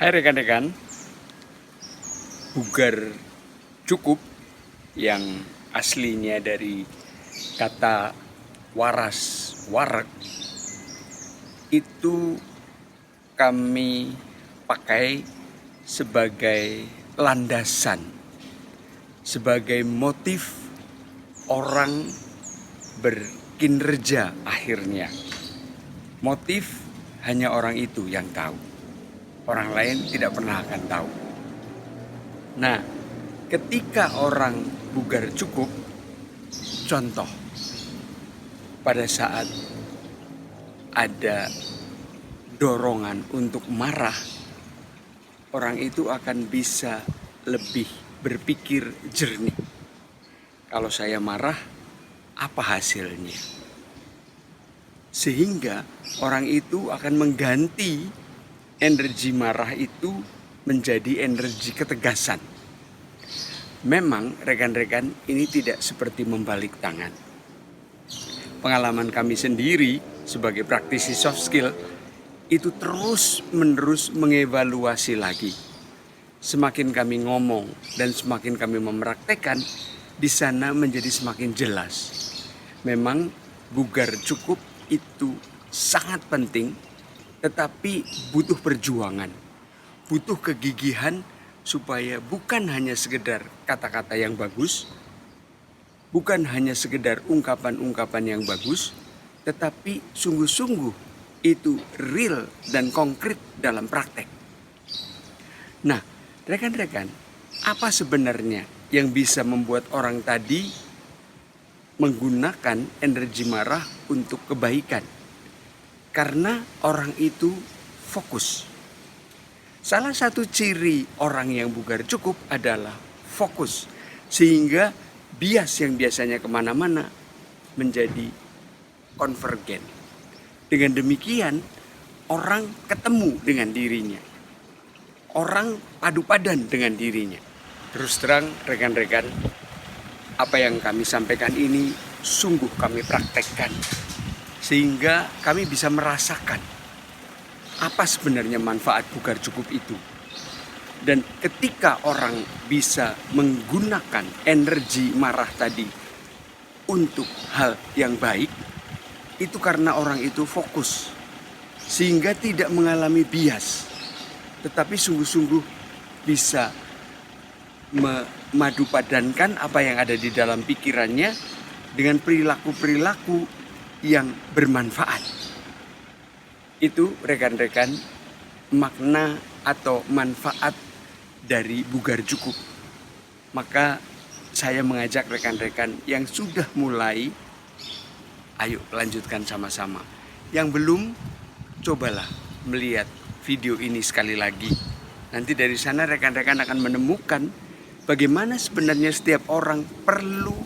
Hai rekan-rekan, bugar cukup yang aslinya dari kata waras, warak, itu kami pakai sebagai landasan, sebagai motif orang berkinerja akhirnya. Motif hanya orang itu yang tahu. Orang lain tidak pernah akan tahu. Nah, ketika orang bugar cukup, contoh, pada saat ada dorongan untuk marah, orang itu akan bisa lebih berpikir jernih. Kalau saya marah, apa hasilnya? Sehingga orang itu akan mengganti energi marah itu menjadi energi ketegasan. Memang rekan-rekan, ini tidak seperti membalik tangan. Pengalaman kami sendiri sebagai praktisi soft skill itu terus-menerus mengevaluasi lagi. Semakin kami ngomong dan semakin kami mempraktekkan, di sana menjadi semakin jelas. Memang bugar cukup itu sangat penting, tetapi butuh perjuangan, butuh kegigihan supaya bukan hanya sekedar kata-kata yang bagus, bukan hanya sekedar ungkapan-ungkapan yang bagus, tetapi sungguh-sungguh itu real dan konkret dalam praktek. Nah, rekan-rekan, apa sebenarnya yang bisa membuat orang tadi menggunakan energi marah untuk kebaikan? Karena orang itu fokus. Salah satu ciri orang yang bugar cukup adalah fokus. Sehingga bias yang biasanya kemana-mana menjadi konvergen. Dengan demikian, orang ketemu dengan dirinya. Orang padu padan dengan dirinya. Terus terang rekan-rekan, apa yang kami sampaikan ini sungguh kami praktekkan. Sehingga kami bisa merasakan apa sebenarnya manfaat bugar cukup itu. Dan ketika orang bisa menggunakan energi marah tadi untuk hal yang baik, itu karena orang itu fokus. Sehingga tidak mengalami bias, tetapi sungguh-sungguh bisa memadupadankan apa yang ada di dalam pikirannya dengan perilaku-perilaku yang bermanfaat. Itu rekan-rekan makna atau manfaat dari bugar cukup. Maka saya mengajak rekan-rekan yang sudah mulai, ayo lanjutkan sama-sama. Yang belum, cobalah melihat video ini sekali lagi. Nanti dari sana rekan-rekan akan menemukan bagaimana sebenarnya setiap orang perlu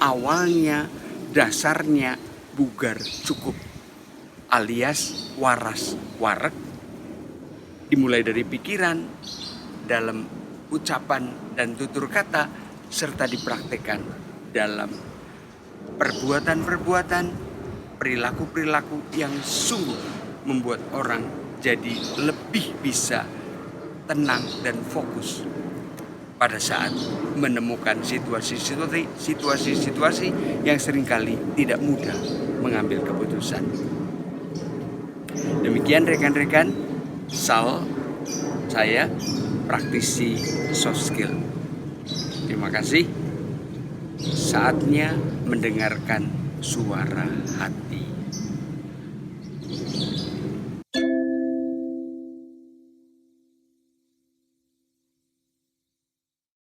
awalnya, dasarnya bugar cukup alias waras warak, dimulai dari pikiran, dalam ucapan dan tutur kata, serta dipraktekkan dalam perbuatan-perbuatan, perilaku-perilaku yang sungguh membuat orang jadi lebih bisa tenang dan fokus pada saat menemukan situasi-situasi yang seringkali tidak mudah mengambil keputusan. Demikian rekan-rekan, saya praktisi soft skill. Terima kasih. Saatnya mendengarkan suara hati.